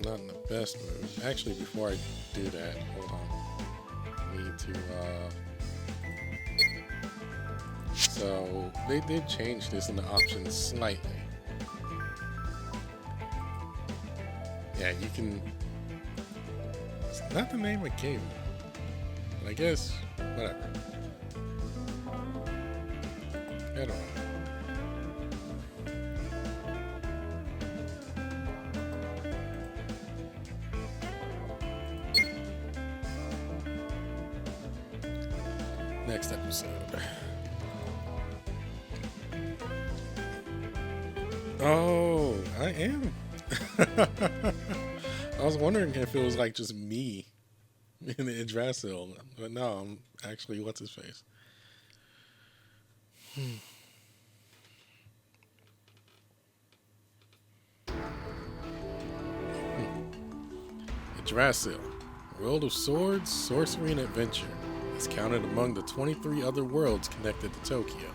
not in the best mood. Actually, before I do that, hold on. I need to, so they did change this in the options slightly. Yeah, you can, it's not the name I gave it. But I guess, whatever. I don't know. Next episode. Oh, I am. I was wondering if it was like just me in the Yggdrasil, but no, I'm actually what's his face. Yggdrasil, world of swords, sorcery, and adventure. Is counted among the 23 other worlds connected to Tokyo.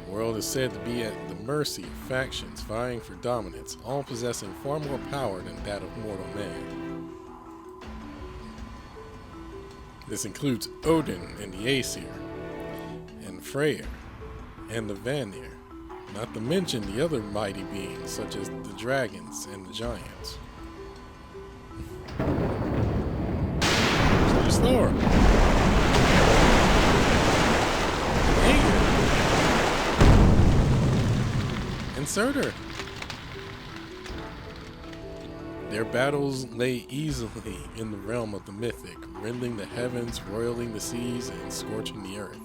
The world is said to be at the mercy of factions vying for dominance, all possessing far more power than that of mortal man. This includes Odin and the Aesir, and Freyr, and the Vanir, not to mention the other mighty beings such as the dragons and the giants. Thor. And Surtur. Their battles lay easily in the realm of the mythic, rending the heavens, roiling the seas, and scorching the earth.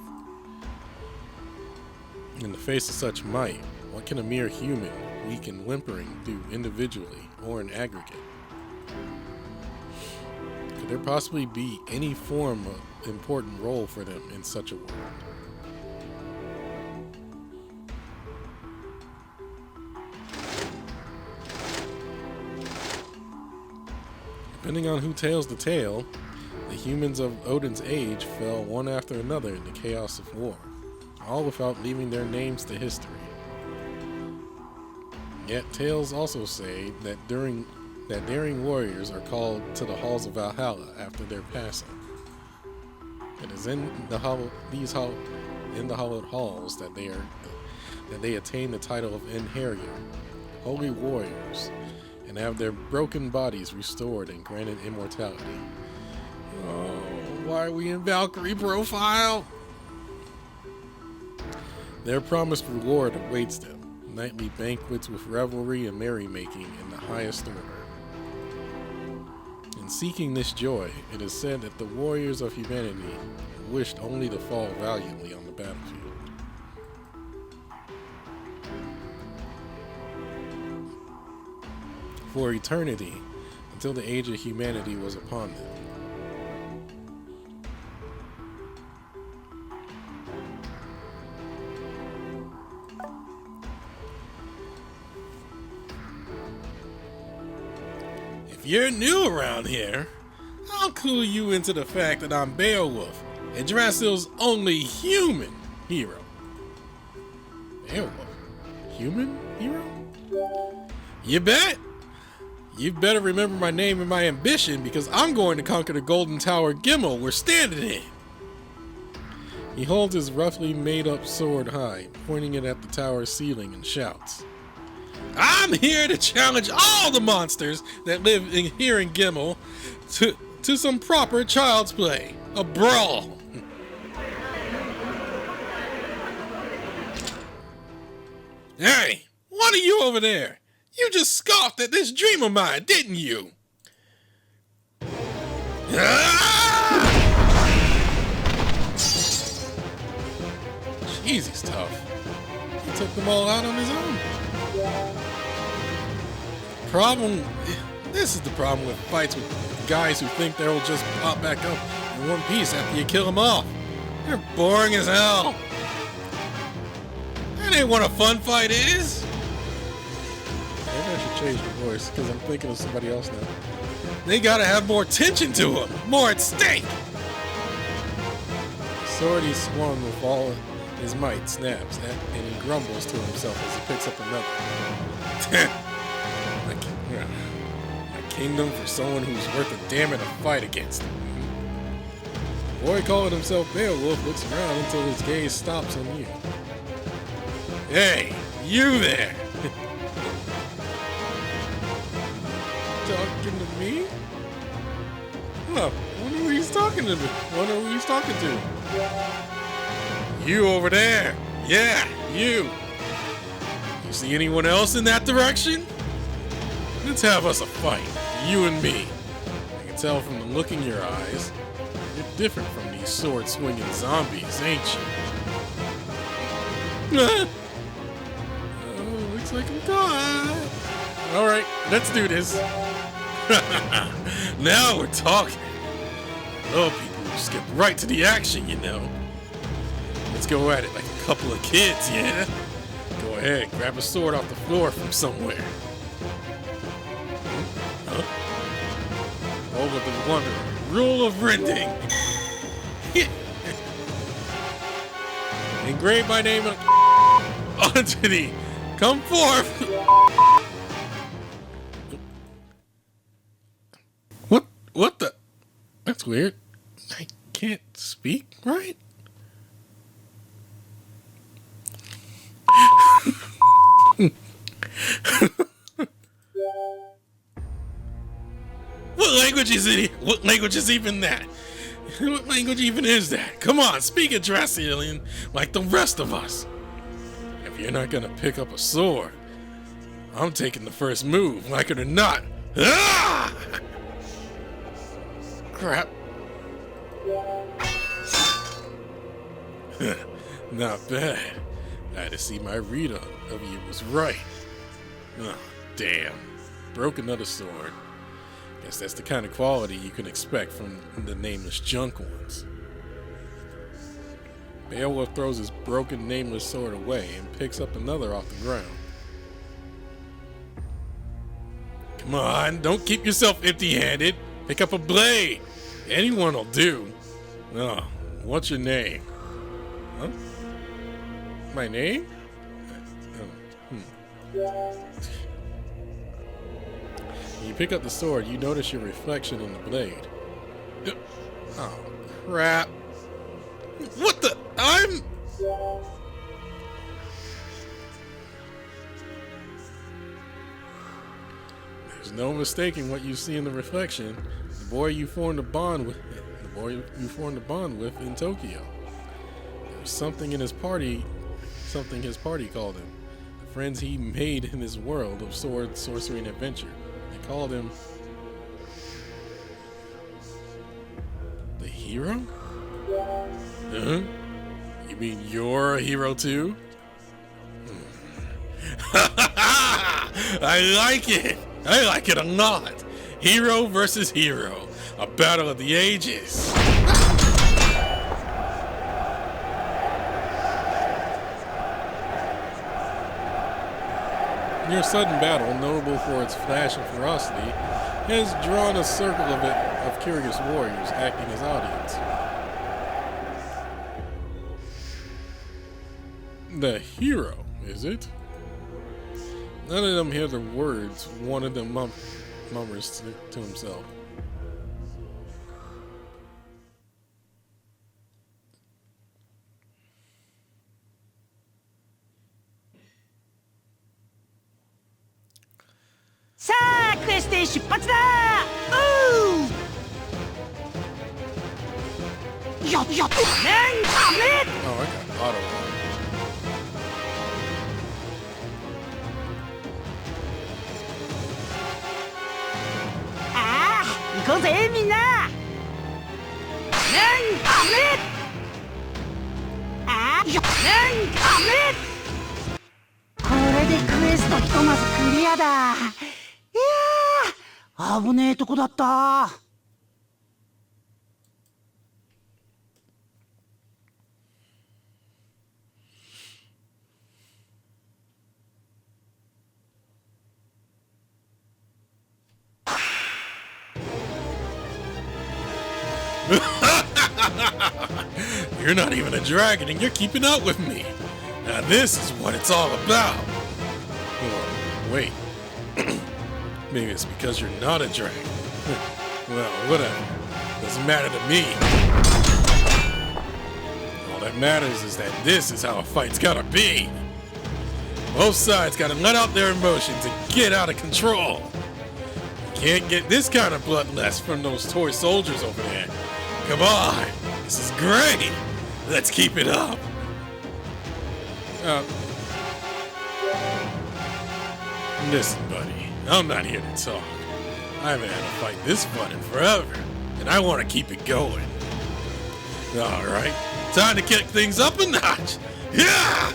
In the face of such might, what can a mere human, weak and whimpering, do individually or in aggregate? Could there possibly be any form of important role for them in such a world? Depending on who tells the tale, the humans of Odin's age fell one after another in the chaos of war, all without leaving their names to history. Yet tales also say that daring warriors are called to the halls of Valhalla after their passing. It is in the hallowed halls that they attain the title of Einherjar, holy warriors, and have their broken bodies restored and granted immortality. Oh, why are we in Valkyrie profile? Their promised reward awaits them. Nightly banquets with revelry and merrymaking in the highest order. In seeking this joy, it is said that the warriors of humanity wished only to fall valiantly on the battlefield. For eternity, until the age of humanity was upon them. If you're new around here, I'll clue you into the fact that I'm Beowulf, Yggdrasil's only human hero. Beowulf? Human hero? You bet! You better remember my name and my ambition, because I'm going to conquer the golden tower Gimle we're standing in. He holds his roughly made-up sword high, pointing it at the tower's ceiling and shouts, I'm here to challenge all the monsters that live here in Gimle to some proper child's play. A brawl. Hey, what are you over there? You just scoffed at this dream of mine, didn't you? Ah! Jeez, he's tough. He took them all out on his own. This is the problem with fights with guys who think they'll just pop back up in one piece after you kill them off. They're boring as hell. That ain't what a fun fight is. Maybe I should change the voice, because I'm thinking of somebody else now. They gotta have more tension to them, more at stake. The sword he swung with all his might snaps, and he grumbles to himself as he picks up another. kingdom for someone who's worth a damn it to fight against. The boy calling himself Beowulf looks around until his gaze stops on you. Hey, you there! Talking to me? Huh, I wonder who he's talking to. Wonder who he's talking to. You over there. Yeah, you. You see anyone else in that direction? Let's have us a fight. You and me. I can tell from the look in your eyes. You're different from these sword-swinging zombies, ain't you? Oh, looks like I'm caught. Alright, let's do this. Now we're talking. Oh, people who skip right to the action, you know. Let's go at it like a couple of kids, yeah? Go ahead, grab a sword off the floor from somewhere. Huh? Roll with the wonder. Rule of rending. Engrave my name onto thee. Come forth. What the? That's weird. I can't speak, right? What language is it? What language is even that? What language even is that? Come on, speak it, Dracielian, like the rest of us. If you're not gonna pick up a sword, I'm taking the first move, like it or not. Ah! Crap. Not bad. I had to see my read of you was right. Oh, damn. Broke another sword. Guess that's the kind of quality you can expect from the nameless junk ones. Beowulf throws his broken nameless sword away and picks up another off the ground. Come on, don't keep yourself empty-handed. Pick up a blade. Anyone'll do. Oh, what's your name? Huh? My name? When you pick up the sword, you notice your reflection in the blade. Oh, crap. What the? There's no mistaking what you see in the reflection. The boy you formed a bond with in Tokyo. There's something in his party called him. The friends he made in his world of sword, sorcery, and adventure. They called him the hero? Huh? You mean you're a hero too? I like it! I like it a lot! Hero versus hero. A battle of the ages. Your sudden battle, notable for its flash and ferocity, has drawn a circle of curious warriors acting as audience. The hero, is it? None of them hear the words. One of them murmurs to himself. Oh, I got auto. You're not even a dragon and you're keeping up with me. Now this is what it's all about. Oh, wait. Maybe it's because you're not a dragon. Well, whatever. Doesn't matter to me. All that matters is that this is how a fight's gotta be. Both sides gotta let out their emotions and get out of control. You can't get this kind of bloodlust from those toy soldiers over there. Come on, this is great. Let's keep it up. Listen, buddy, I'm not here to talk. I haven't had a fight this fun in forever, and I want to keep it going. All right, time to kick things up a notch. Yeah!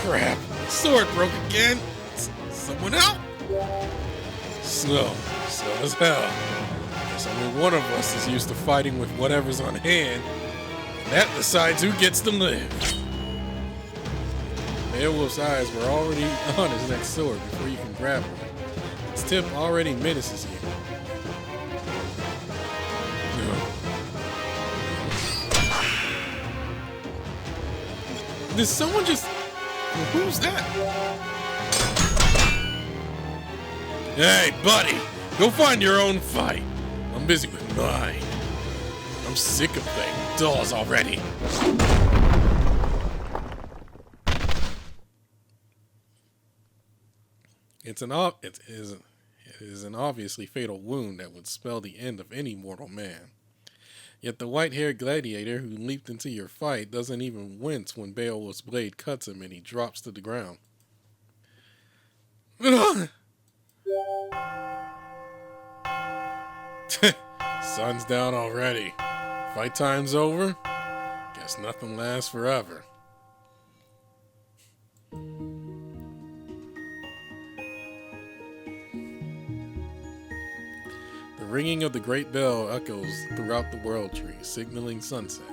Crap, sword broke again. Someone out? Slow as hell. Guess only one of us is used to fighting with whatever's on hand, and that decides who gets to live. Beowulf's eyes were already on his next sword before you can grab him. Its tip already menaces you. Did someone just... Who's that? Hey, buddy! Go find your own fight. I'm busy with mine. I'm sick of playing dolls already. It is an obviously fatal wound that would spell the end of any mortal man. Yet the white-haired gladiator who leaped into your fight doesn't even wince when Beowulf's blade cuts him and he drops to the ground. Sun's down already. Fight time's over? Guess nothing lasts forever. The ringing of the great bell echoes throughout the world tree, signaling sunset.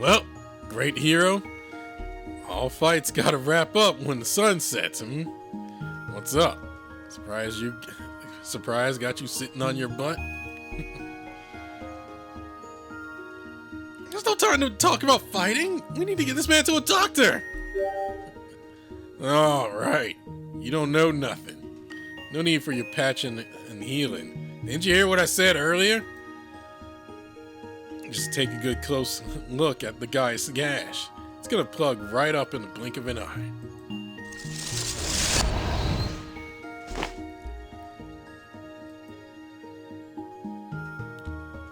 Well, great hero, all fights gotta wrap up when the sun sets, What's up? Surprise got you sitting on your butt? There's no time to talk about fighting. We need to get this man to a doctor. All right. You don't know nothing. No need for your patching and healing. Didn't you hear what I said earlier? Just take a good close look at the guy's gash. It's gonna plug right up in the blink of an eye.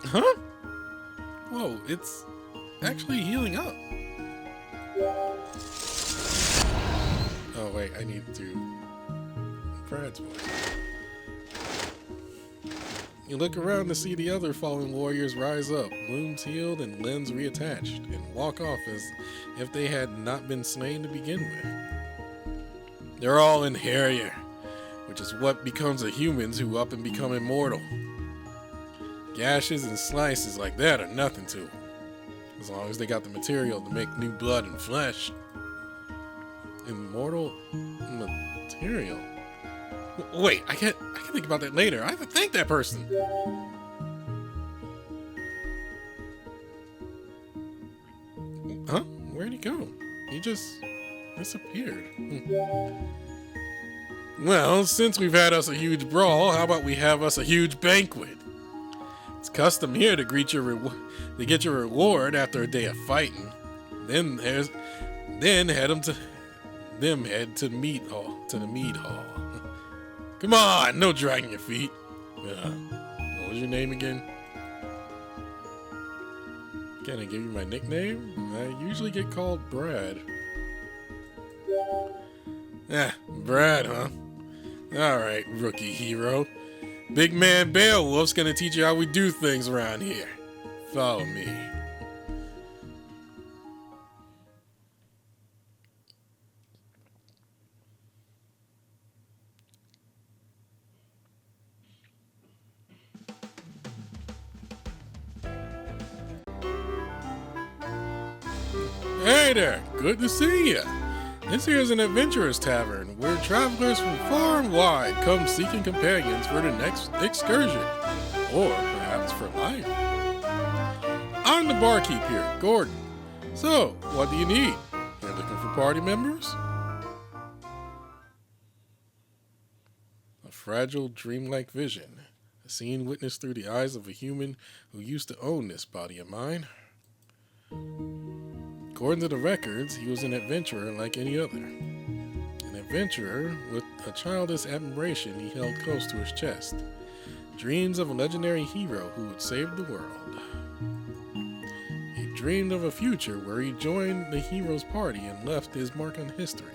Huh? Whoa, it's actually healing up. Oh wait, I need to... Brad's voice. You look around to see the other fallen warriors rise up, wounds healed and limbs reattached, and walk off as if they had not been slain to begin with. They're all Einherjar, which is what becomes of humans who up and become immortal. Gashes and slices like that are nothing to them, as long as they got the material to make new blood and flesh. Immortal material? Wait, I can think about that later. I have to thank that person. Huh? Where'd he go? He just disappeared. Well, since we've had us a huge brawl, how about we have us a huge banquet? It's custom here to get your reward after a day of fighting. Then head to the meat hall. Come on, no dragging your feet. What was your name again? Can I give you my nickname? I usually get called Brad. Brad, huh? Alright, rookie hero. Big man Beowulf's gonna teach you how we do things around here. Follow me. Hey there, good to see ya. This here's an adventurer's tavern where travelers from far and wide come seeking companions for the next excursion, or perhaps for life. I'm the barkeep here, Gordon. So, what do you need? You're looking for party members? A fragile, dreamlike vision. A scene witnessed through the eyes of a human who used to own this body of mine. According to the records, he was an adventurer like any other. An adventurer with a childish admiration he held close to his chest. Dreams of a legendary hero who would save the world. He dreamed of a future where he joined the hero's party and left his mark on history.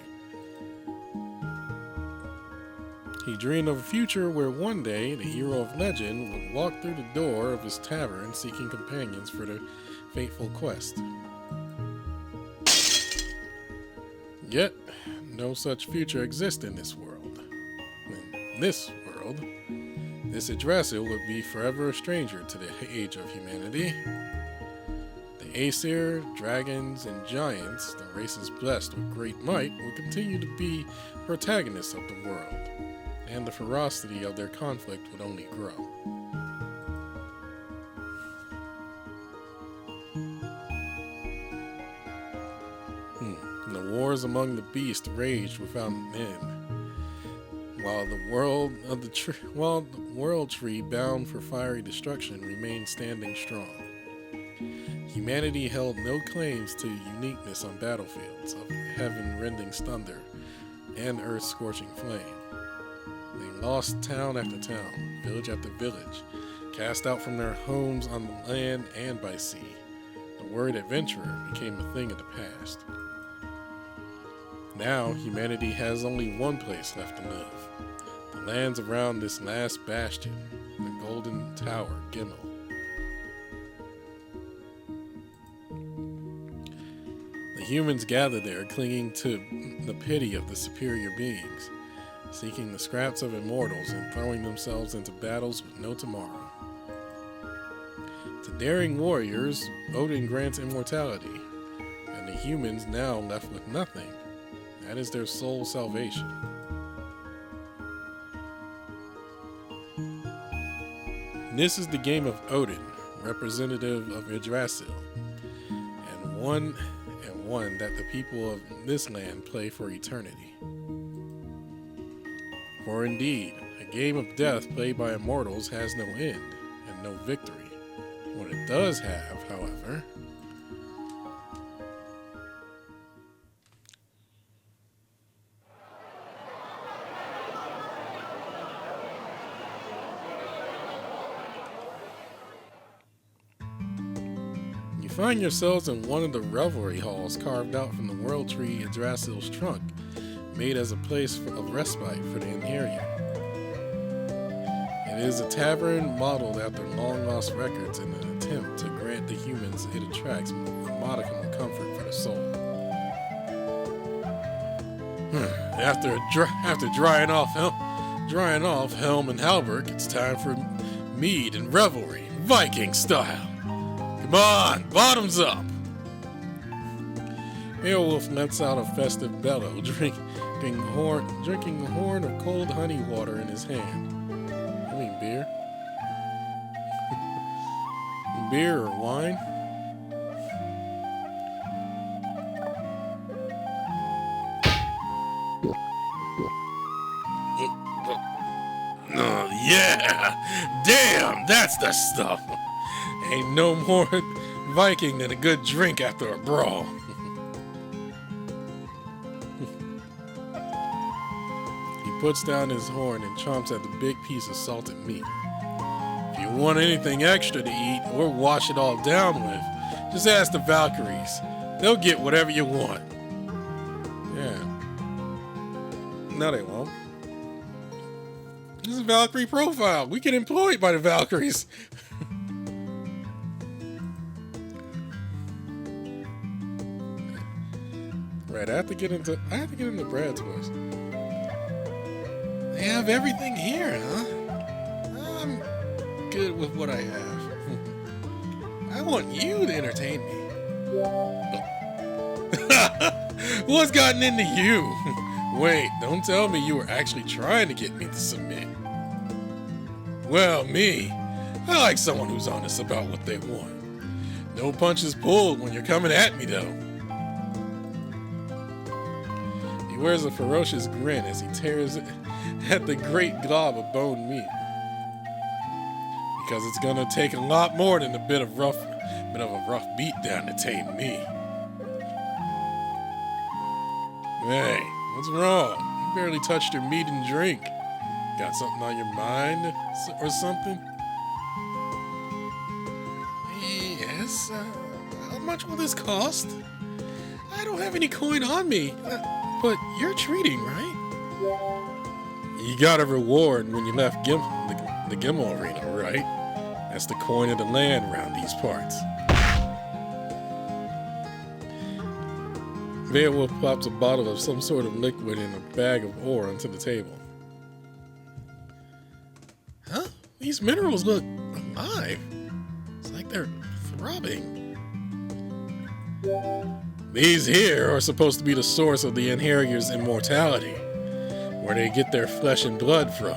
He dreamed of a future where one day the hero of legend would walk through the door of his tavern seeking companions for the fateful quest. Yet, no such future exists in this world. In this world, this Yggdrasil would be forever a stranger to the age of humanity. The Aesir, dragons, and giants, the races blessed with great might, would continue to be protagonists of the world, and the ferocity of their conflict would only grow. The wars among the beasts raged without an end, while the world tree bound for fiery destruction remained standing strong. Humanity held no claims to uniqueness on battlefields of heaven-rending thunder and earth-scorching flame. They lost town after town, village after village, cast out from their homes on the land and by sea. The word adventurer became a thing of the past. Now, humanity has only one place left to live. The lands around this last bastion, the Golden Tower, Gimle. The humans gather there, clinging to the pity of the superior beings, seeking the scraps of immortals and throwing themselves into battles with no tomorrow. To daring warriors, Odin grants immortality, and the humans now left with nothing. That is their sole salvation. This is the game of Odin, representative of Yggdrasil, and one that the people of this land play for eternity. For indeed, a game of death played by immortals has no end and no victory. What it does have, however, find yourselves in one of the revelry halls carved out from the world tree Yggdrasil's trunk, made as a place of respite for the Einherjar. It is a tavern modeled after long-lost records in an attempt to grant the humans it attracts a modicum of comfort for the soul. After drying off helm and halberd, it's time for mead and revelry, Viking style. Come on, bottoms up! Beowulf lets out a festive bellow, drinking a horn of cold honey water in his hand. I mean beer. Beer or wine? Oh, yeah! Damn, that's the stuff! Ain't no more Viking than a good drink after a brawl. He puts down his horn and chomps at the big piece of salted meat. If you want anything extra to eat or wash it all down with, just ask the Valkyries. They'll get whatever you want. Yeah. No, they won't. This is a Valkyrie profile. We get employed by the Valkyries. Right, I have to get into Brad's voice. They have everything here, huh? I'm good with what I have. I want you to entertain me. What's gotten into you? Wait, don't tell me you were actually trying to get me to submit. Well, me, I like someone who's honest about what they want. No punches pulled when you're coming at me, though. He wears a ferocious grin as he tears at the great glob of bone meat. Because it's gonna take a lot more than a bit of a rough beat down to tame me. Hey, what's wrong? You barely touched your meat and drink. Got something on your mind or something? Yes, how much will this cost? I don't have any coin on me, but you're treating, right? You got a reward when you left the Gimle arena, right? That's the coin of the land around these parts. Beowulf pops a bottle of some sort of liquid in a bag of ore onto the table. Huh? These minerals look alive. It's like they're throbbing. These here are supposed to be the source of the Einherjar's immortality, where they get their flesh and blood from.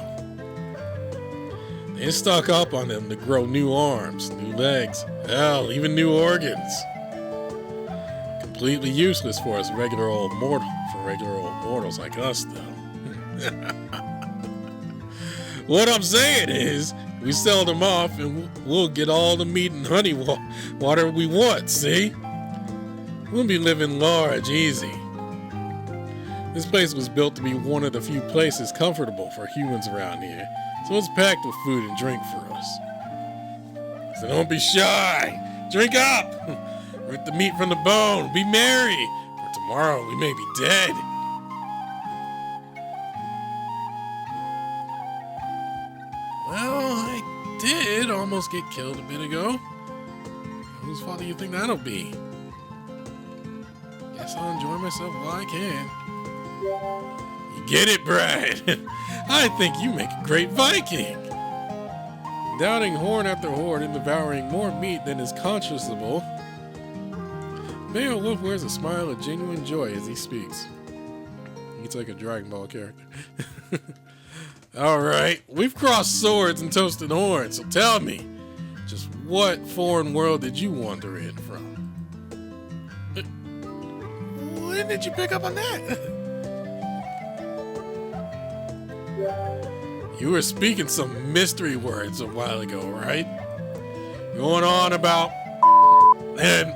They stock up on them to grow new arms, new legs, hell, even new organs. Completely useless for us regular old mortals like us, though. What I'm saying is, we sell them off and we'll get all the meat and honey water we want, see? We'll be living large, easy. This place was built to be one of the few places comfortable for humans around here, so it's packed with food and drink for us. So don't be shy. Drink up. Rip the meat from the bone. Be merry, for tomorrow we may be dead. Well, I did almost get killed a bit ago. Whose fault do you think that'll be? Guess I'll enjoy myself while I can. You get it, Brad? I think you make a great Viking. Downing horn after horn and devouring more meat than is conscionable, Beowulf wears a smile of genuine joy as he speaks. He's like a Dragon Ball character. Alright, we've crossed swords and toasted horns, so tell me, just what foreign world did you wander in from? When did you pick up on that? You were speaking some mystery words a while ago, right? Going on about and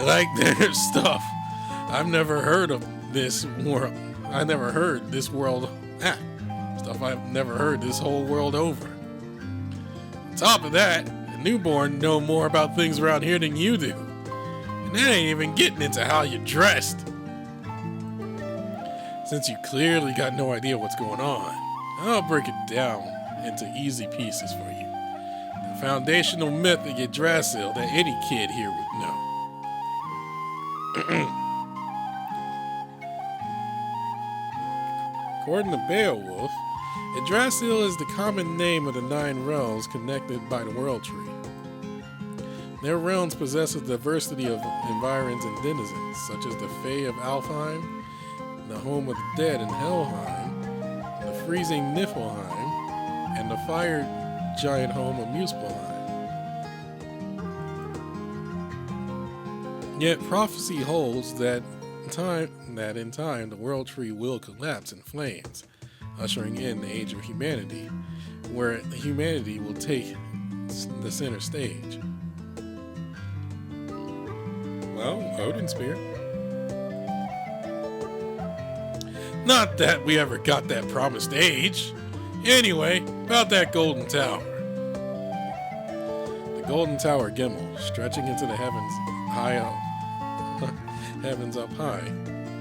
like their stuff. I've never heard of this world. I never heard this world. Stuff I've never heard this whole world over. On top of that, the newborn know more about things around here than you do. And that ain't even getting into how you're dressed. Since you clearly got no idea what's going on, I'll break it down into easy pieces for you. The foundational myth of Yggdrasil that any kid here would know. According to Beowulf, Yggdrasil is the common name of the 9 realms connected by the World Tree. Their realms possess a diversity of environs and denizens, such as the Fae of Alfheim, the home of the dead in Helheim, the freezing Niflheim, and the fire giant home of Muspelheim. Yet prophecy holds that in time the World Tree will collapse in flames, ushering in the age of humanity, where humanity will take the center stage. Well, Odin's spirit. Not that we ever got that promised age. Anyway, about that golden tower. The golden tower Gimle, stretching into the heavens up high,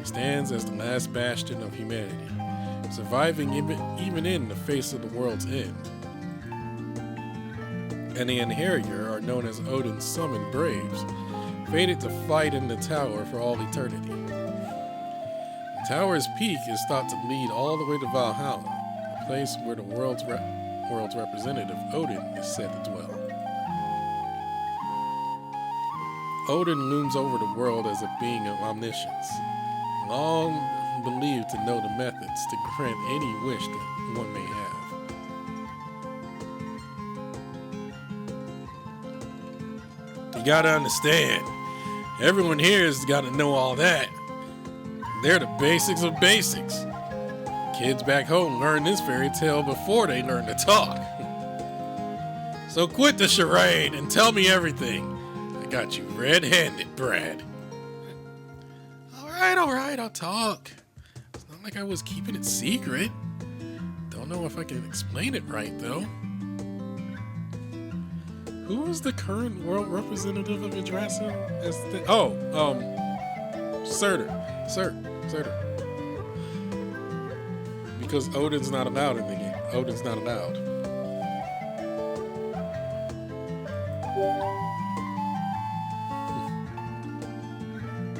stands as the last bastion of humanity, surviving even in the face of the world's end. And the Einherjar are known as Odin's summoned braves, fated to fight in the tower for all eternity. The tower's peak is thought to lead all the way to Valhalla, a place where the world's representative, Odin, is said to dwell. Odin looms over the world as a being of omniscience, long believed to know the methods to grant any wish that one may have. gotta understand. Everyone here has gotta know all that. They're the basics of basics. Kids back home learn this fairy tale before they learn to talk. So quit the charade and tell me everything. I got you red-handed, Brad. All right, I'll talk. It's not like I was keeping it secret. Don't know if I can explain it right, though. Who is the current world representative of Yggdrasil? Surtur. Because Odin's not allowed in the game. Odin's not allowed.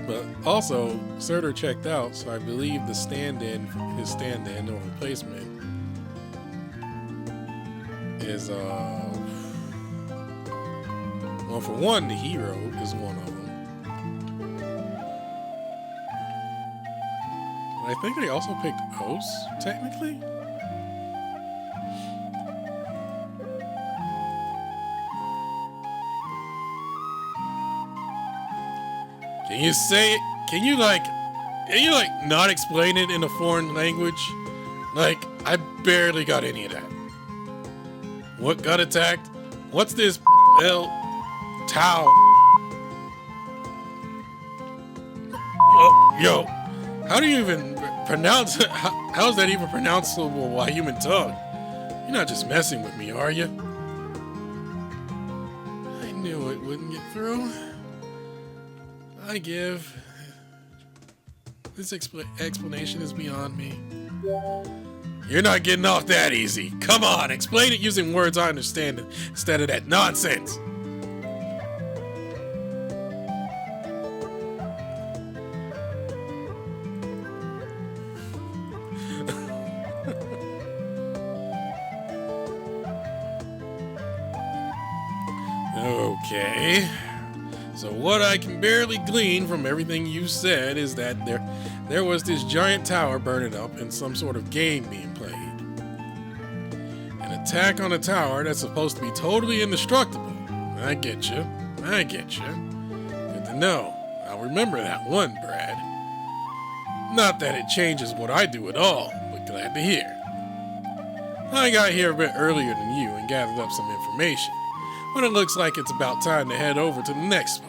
But also, Surtur checked out, so I believe the stand-in, his stand-in or replacement is, well, for one, the hero is one of them. I think they also picked Os, technically. Can you say it? Can you not explain it in a foreign language? Like, I barely got any of that. What got attacked? What's this Tau? Oh, yo, how do you even pronounce it? How is that even pronounceable by human tongue? You're not just messing with me, are you? I knew it wouldn't get through. I give. This explanation is beyond me. You're not getting off that easy. Come on, explain it using words I understand instead of that nonsense. Okay. So what I can barely glean from everything you said is that there was this giant tower burning up and some sort of game being played. An attack on a tower that's supposed to be totally indestructible. I get you. Good to know. I'll remember that one, Brad. Not that it changes what I do at all, but glad to hear. I got here a bit earlier than you and gathered up some information, but it looks like it's about time to head over to the next spot.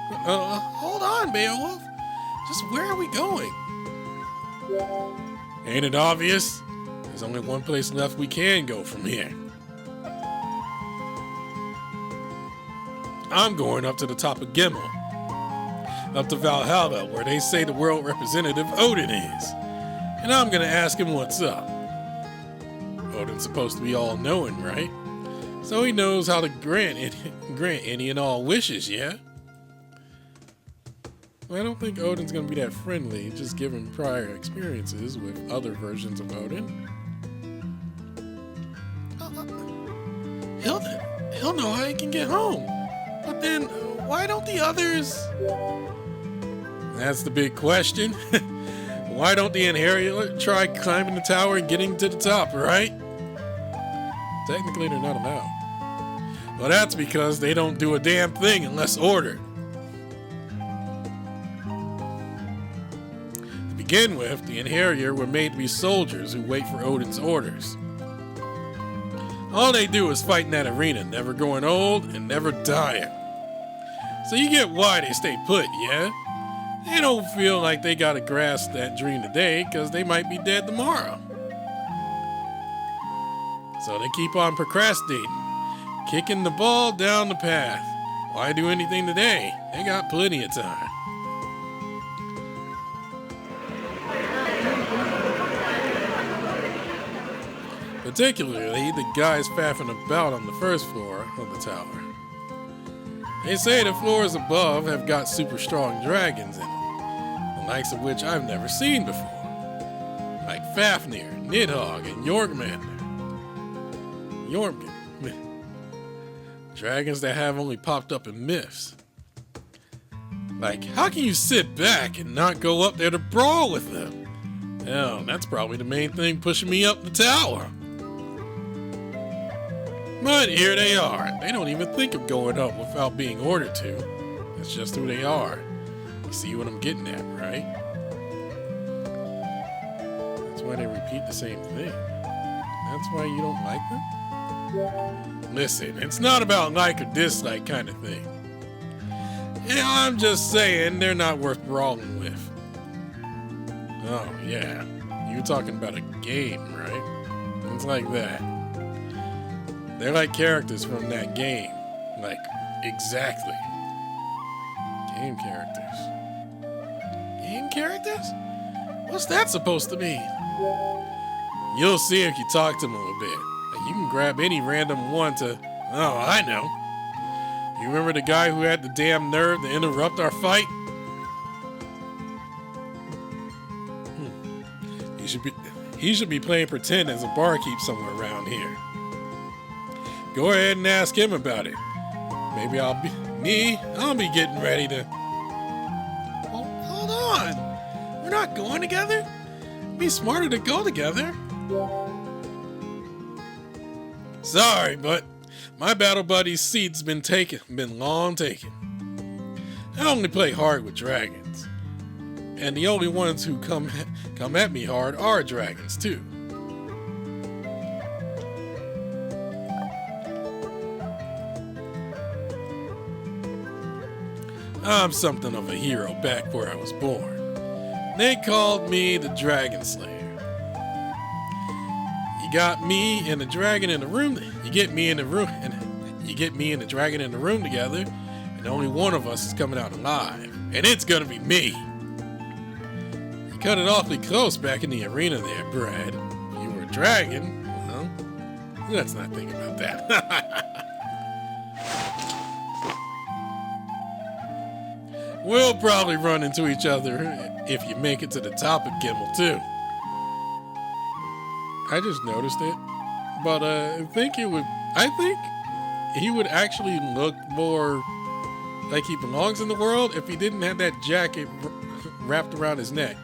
Hold on, Beowulf. Just where are we going? Ain't it obvious? There's only one place left we can go from here. I'm going up to the top of Gimle. Up to Valhalla, where they say the world representative Odin is. And I'm gonna ask him what's up. Odin's supposed to be all-knowing, right? So he knows how to grant any and all wishes, yeah? Well, I don't think Odin's gonna be that friendly, just given prior experiences with other versions of Odin. He'll know how he can get home. But then, why don't the others? That's the big question. Why don't the Einherjar try climbing the tower and getting to the top, right? Technically, they're not allowed. Well, that's because they don't do a damn thing unless ordered. To begin with, the Einherjar were made to be soldiers who wait for Odin's orders. All they do is fight in that arena, never growing old and never dying. So you get why they stay put, yeah? They don't feel like they gotta grasp that dream today because they might be dead tomorrow. So they keep on procrastinating, kicking the ball down the path. Why do anything today? They got plenty of time. Particularly the guys faffing about on the first floor of the tower. They say the floors above have got super strong dragons in them, the likes of which I've never seen before. Like Fafnir, Nidhogg, and Jormungandr. Dragons that have only popped up in myths. Like, how can you sit back and not go up there to brawl with them? Hell, that's probably the main thing pushing me up the tower. But here they are. They don't even think of going up without being ordered to. That's just who they are. You see what I'm getting at, right? That's why they repeat the same thing. That's why you don't like them? Listen, it's not about like or dislike kind of thing. Yeah, I'm just saying they're not worth brawling with. Oh, yeah. You're talking about a game, right? It's like that. They're like characters from that game. Like, exactly. Game characters. Game characters? What's that supposed to mean? You'll see if you talk to them a little bit. You can grab any random one to... Oh, I know. You remember the guy who had the damn nerve to interrupt our fight? He should be playing pretend as a barkeep somewhere around here. Go ahead and ask him about it. Maybe I'll be getting ready to... Hold on. We're not going together? It'd be smarter to go together. Sorry, but my battle buddy's seat's been long taken. I only play hard with dragons. And the only ones who come at me hard are dragons, too. I'm something of a hero back where I was born. They called me the Dragon Slayer. You got me and the dragon in the room. You get me and the dragon in the room together, and only one of us is coming out alive, and it's gonna be me. You cut it awfully close back in the arena there, Brad. If you were a dragon, well, let's not think about that. We'll probably run into each other if you make it to the top of Gimle, too. I just noticed it, but I think he would actually look more like he belongs in the world if he didn't have that jacket wrapped around his neck.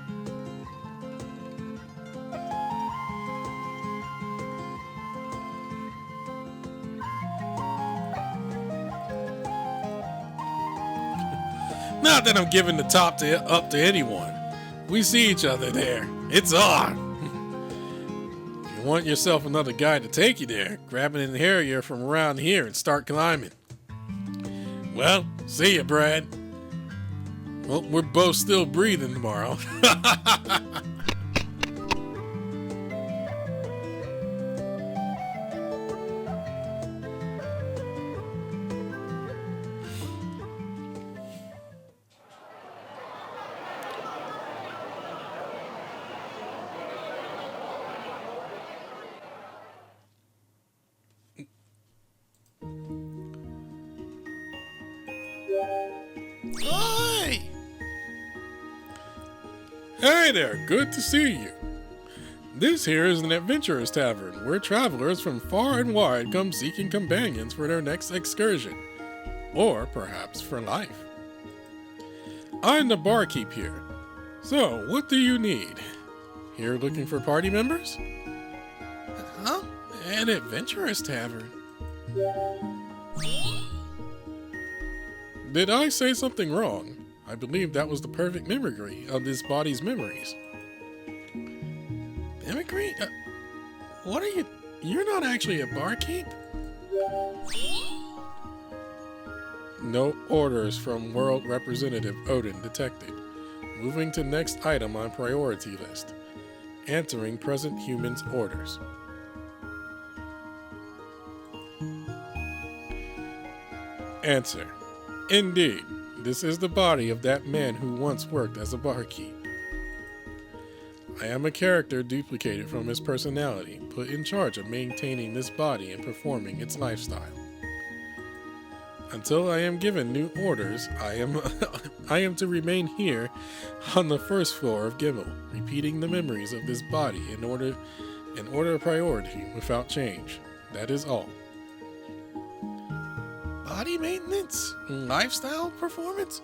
Not that I'm giving the top up to anyone. We see each other there. It's on. If you want yourself another guy to take you there, grab an Einherjar from around here and start climbing. Well, see ya, Brad. Well, we're both still breathing tomorrow. Hi! Hey there, good to see you. This here is an adventurer's tavern where travelers from far and wide come seeking companions for their next excursion, or perhaps for life. I'm the barkeep here. So, what do you need? Here looking for party members? Huh? An adventurer's tavern. Did I say something wrong? I believe that was the perfect mimicry of this body's memories. Mimicry? What are you? You're not actually a barkeep? No orders from World Representative Odin detected. Moving to next item on priority list. Answering present humans' orders. Answer. Indeed, this is the body of that man who once worked as a barkeep. I am a character duplicated from his personality, put in charge of maintaining this body and performing its lifestyle. Until I am given new orders, I am to remain here on the first floor of Gimle, repeating the memories of this body in order of priority without change. That is all. Body maintenance? Lifestyle performance?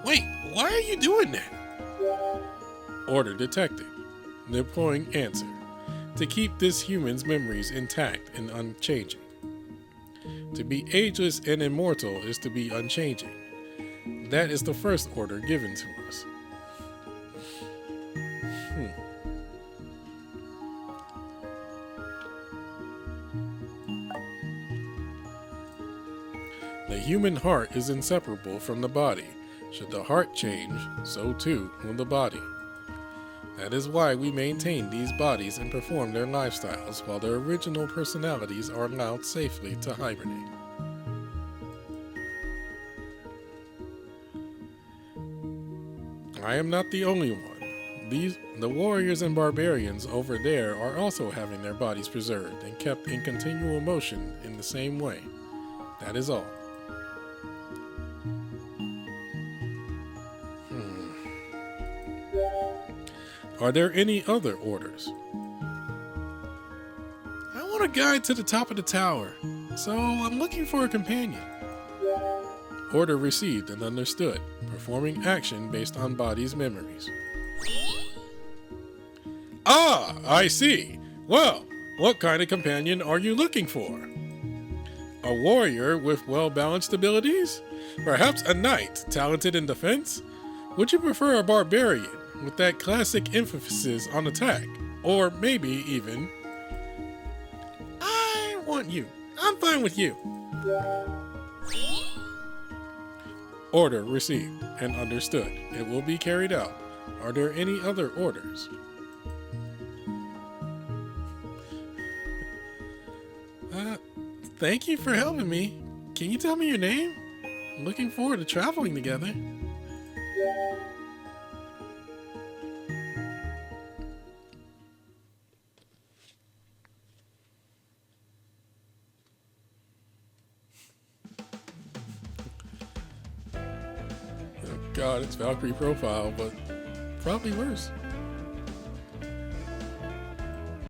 Wait, why are you doing that? Order detected. Deploying answer. To keep this human's memories intact and unchanging. To be ageless and immortal is to be unchanging. That is the first order given to us. The human heart is inseparable from the body. Should the heart change, so too will the body. That is why we maintain these bodies and perform their lifestyles while their original personalities are allowed safely to hibernate. I am not the only one. The warriors and barbarians over there are also having their bodies preserved and kept in continual motion in the same way. That is all. Are there any other orders? I want a guide to the top of the tower, so I'm looking for a companion. Order received and understood. Performing action based on body's memories. Ah, I see. Well, what kind of companion are you looking for? A warrior with well-balanced abilities? Perhaps a knight talented in defense? Would you prefer a barbarian with that classic emphasis on attack? Or maybe even... I want you. I'm fine with you. Order received and understood. It will be carried out. Are there any other orders? Thank you for helping me. Can you tell me your name? I'm looking forward to traveling together. God, it's Valkyrie profile, but probably worse.